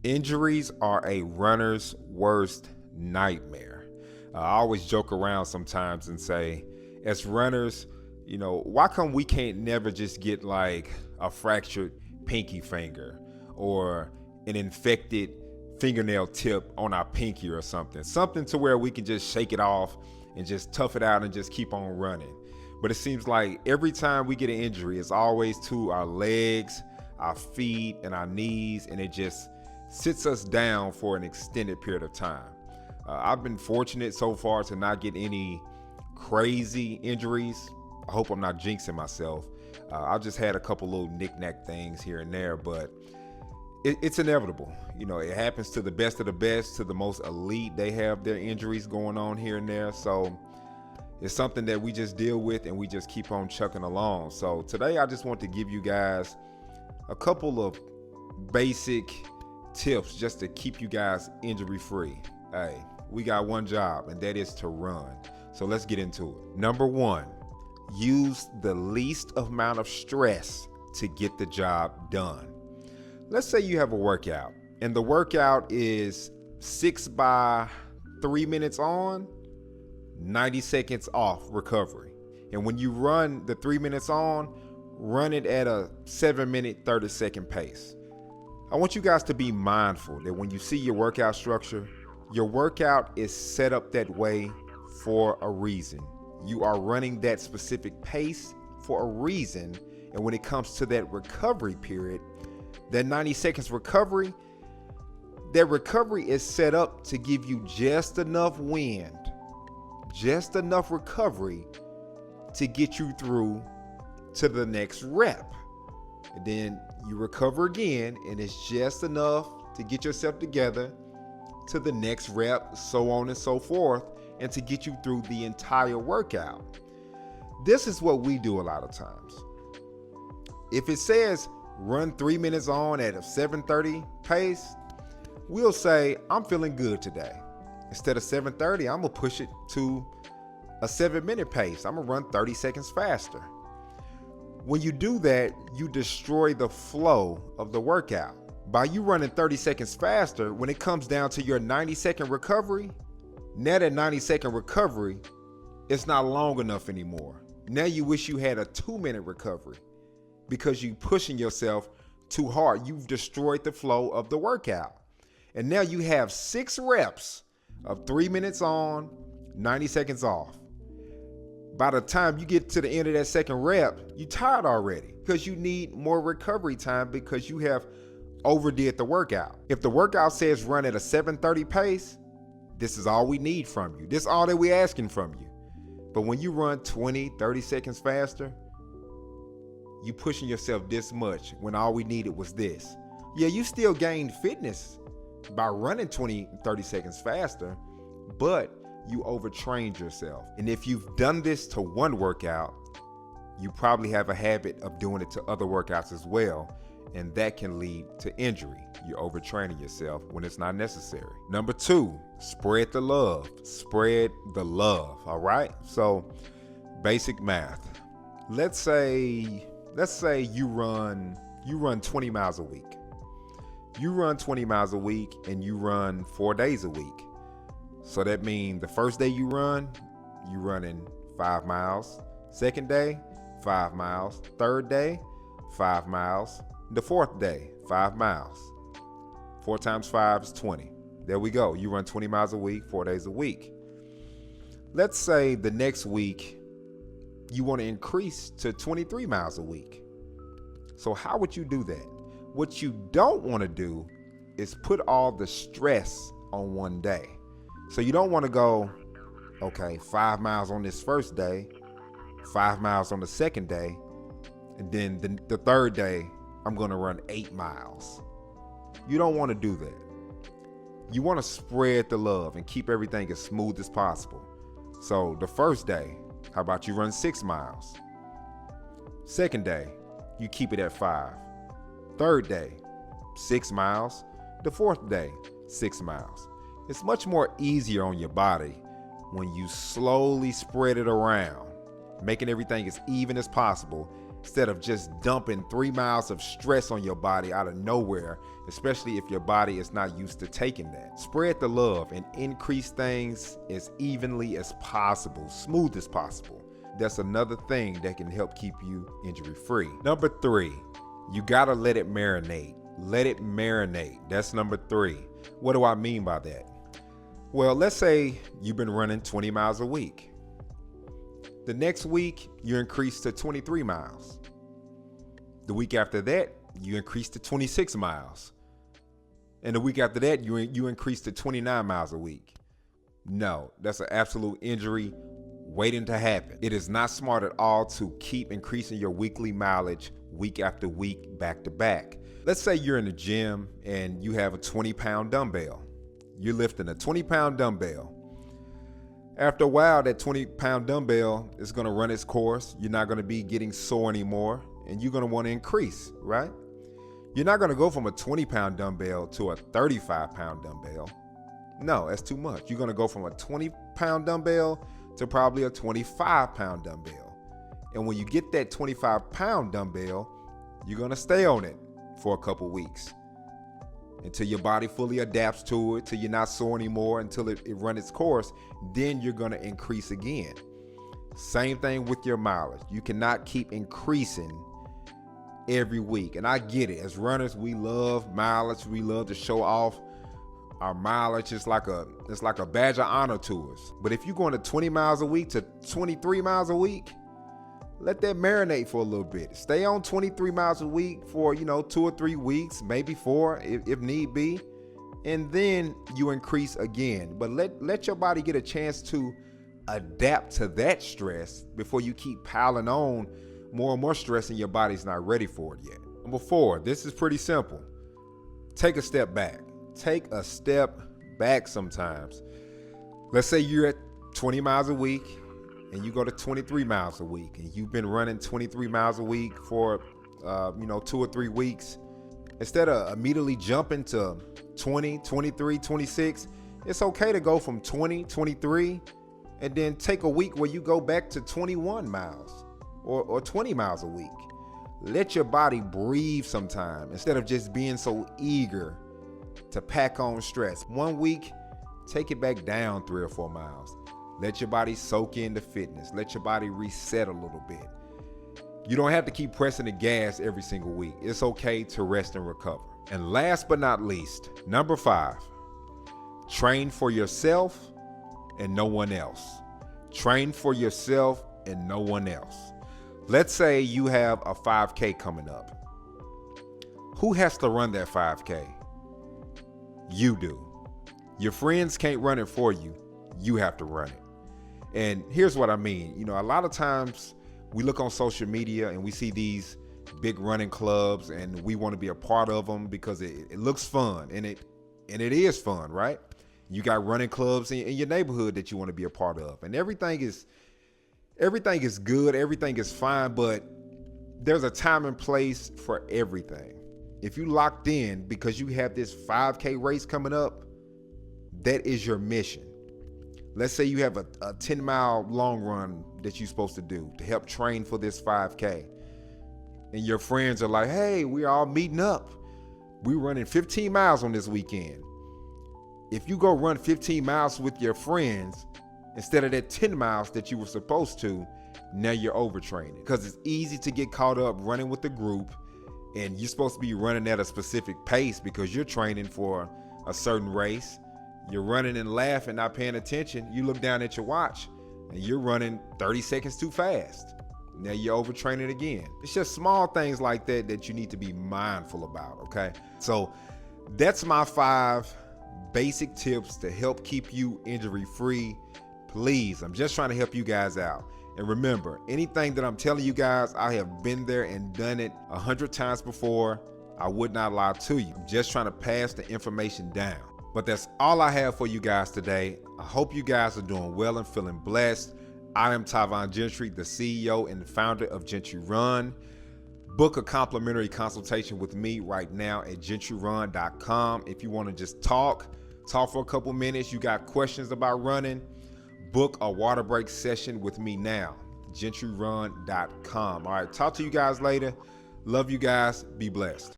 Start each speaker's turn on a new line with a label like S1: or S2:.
S1: Injuries are a runner's worst nightmare. I always joke around sometimes and say, as runners, why come we can't never just get like a fractured pinky finger or an infected fingernail tip on our pinky or something? Something to where we can just shake it off and just tough it out and just keep on running. But it seems like every time we get an injury, it's always to our legs, our feet, and our knees, and it just sits us down for an extended period of time. I've been fortunate so far to not get any crazy injuries. I hope I'm not jinxing myself. I've just had a couple little knick-knack things here and there, but it's inevitable. It happens to the best of the best, to the most elite. They have their injuries going on here and there. So it's something that we just deal with and we just keep on chucking along. So today I just want to give you guys a couple of basic tips just to keep you guys injury free. Hey, we got one job, and that is to run. So let's get into it. Number one, use the least amount of stress to get the job done. Let's say you have a workout and the workout is 6 by 3 minutes on, 90 seconds off recovery. And when you run the 3 minutes on, run it at a 7-minute, 30-second pace. I want you guys to be mindful that when you see your workout structure, your workout is set up that way for a reason. You are running that specific pace for a reason. And when it comes to that recovery period, that 90 seconds recovery, that recovery is set up to give you just enough wind, just enough recovery to get you through to the next rep. And then you recover again, and it's just enough to get yourself together to the next rep, so on and so forth, and to get you through the entire workout. This is what we do a lot of times. If it says run 3 minutes on at a 7:30 pace, we'll say, I'm feeling good today. Instead of 7:30, I'm gonna push it to a 7-minute pace. I'm gonna run 30 seconds faster. When you do that, you destroy the flow of the workout. By you running 30 seconds faster, when it comes down to your 90-second recovery, now that 90-second recovery, it's not long enough anymore. Now you wish you had a 2-minute recovery because you pushing yourself too hard. You've destroyed the flow of the workout. And now you have 6 reps of 3 minutes on, 90 seconds off. By the time you get to the end of that second rep, you're tired already because you need more recovery time because you have overdid the workout. If the workout says run at a 7:30 pace, this is all we need from you. This is all that we're asking from you. But when you run 20, 30 seconds faster, you pushing yourself this much when all we needed was this. Yeah, you still gained fitness by running 20, 30 seconds faster, but you overtrained yourself. And if you've done this to one workout, you probably have a habit of doing it to other workouts as well. And that can lead to injury. You're overtraining yourself when it's not necessary. Number 2, spread the love. Spread the love, all right? So basic math. Let's say you run 20 miles a week. You run 20 miles a week and you run 4 days a week. So that means the first day you running 5 miles. Second day, 5 miles. Third day, 5 miles. The fourth day, 5 miles. 4 times 5 is 20. There we go. You run 20 miles a week, 4 days a week. Let's say the next week you want to increase to 23 miles a week. So how would you do that? What you don't want to do is put all the stress on one day. So you don't want to go, okay, 5 miles on this first day, 5 miles on the second day, and then the third day, I'm going to run 8 miles. You don't want to do that. You want to spread the love and keep everything as smooth as possible. So the first day, how about you run 6 miles? Second day, you keep it at 5. Third day, 6 miles. The fourth day, 6 miles. It's much more easier on your body when you slowly spread it around, making everything as even as possible instead of just dumping 3 miles of stress on your body out of nowhere, especially if your body is not used to taking that. Spread the love and increase things as evenly as possible, smooth as possible. That's another thing that can help keep you injury free. Number 3, you gotta let it marinate. Let it marinate. That's number 3. What do I mean by that? Well, let's say you've been running 20 miles a week. The next week, you increase to 23 miles. The week after that, you increase to 26 miles. And the week after that, you increase to 29 miles a week. No, that's an absolute injury waiting to happen. It is not smart at all to keep increasing your weekly mileage week after week, back to back. Let's say you're in the gym and you have a 20-pound dumbbell. You're lifting a 20-pound dumbbell. After a while, that 20-pound dumbbell is going to run its course. You're not going to be getting sore anymore, and you're going to want to increase, right? You're not going to go from a 20-pound dumbbell to a 35-pound dumbbell. No, that's too much. You're going to go from a 20-pound dumbbell to probably a 25-pound dumbbell. And when you get that 25-pound dumbbell, you're going to stay on it for a couple weeks until your body fully adapts to it, till you're not sore anymore, until it runs its course. Then you're going to increase again. Same thing with your mileage. You cannot keep increasing every week. And I get it. As runners, we love mileage. We love to show off our mileage. It's like a badge of honor to us. But if you're going to 20 miles a week to 23 miles a week, let that marinate for a little bit. Stay on 23 miles a week for, 2 or 3 weeks, maybe 4 if need be. And then you increase again. But let your body get a chance to adapt to that stress before you keep piling on more and more stress and your body's not ready for it yet. Number 4, this is pretty simple. Take a step back. Take a step back sometimes. Let's say you're at 20 miles a week and you go to 23 miles a week and you've been running 23 miles a week for 2 or 3 weeks. Instead of immediately jumping to 20, 23, 26, it's okay to go from 20, 23 and then take a week where you go back to 21 miles or 20 miles a week. Let your body breathe sometime instead of just being so eager to pack on stress. 1 week, take it back down 3 or 4 miles. Let your body soak into fitness. Let your body reset a little bit. You don't have to keep pressing the gas every single week. It's okay to rest and recover. And last but not least, number 5, train for yourself and no one else. Train for yourself and no one else. Let's say you have a 5K coming up. Who has to run that 5K? You do. Your friends can't run it for you. You have to run it. And here's what I mean. A lot of times we look on social media and we see these big running clubs and we want to be a part of them because it looks fun and it is fun, right? You got running clubs in your neighborhood that you want to be a part of, and everything is good, everything is fine, but there's a time and place for everything. If you locked in because you have this 5K race coming up, that is your mission. Let's say you have a 10-mile long run that you're supposed to do to help train for this 5K. And your friends are like, hey, we're all meeting up. We're running 15 miles on this weekend. If you go run 15 miles with your friends, instead of that 10 miles that you were supposed to, now you're overtraining. Because it's easy to get caught up running with the group, and you're supposed to be running at a specific pace because you're training for a certain race. You're running and laughing, not paying attention. You look down at your watch and you're running 30 seconds too fast. Now you're overtraining again. It's just small things like that that you need to be mindful about, okay? So that's my 5 basic tips to help keep you injury free. Please, I'm just trying to help you guys out. And remember, anything that I'm telling you guys, I have been there and done it 100 times before. I would not lie to you. I'm just trying to pass the information down. But that's all I have for you guys today. I hope you guys are doing well and feeling blessed. I am Tyvon Gentry, the CEO and founder of Gentry Run. Book a complimentary consultation with me right now at gentryrun.com. If you want to just talk for a couple minutes, you got questions about running, book a water break session with me now. gentryrun.com. All right, talk to you guys later. Love you guys. Be blessed.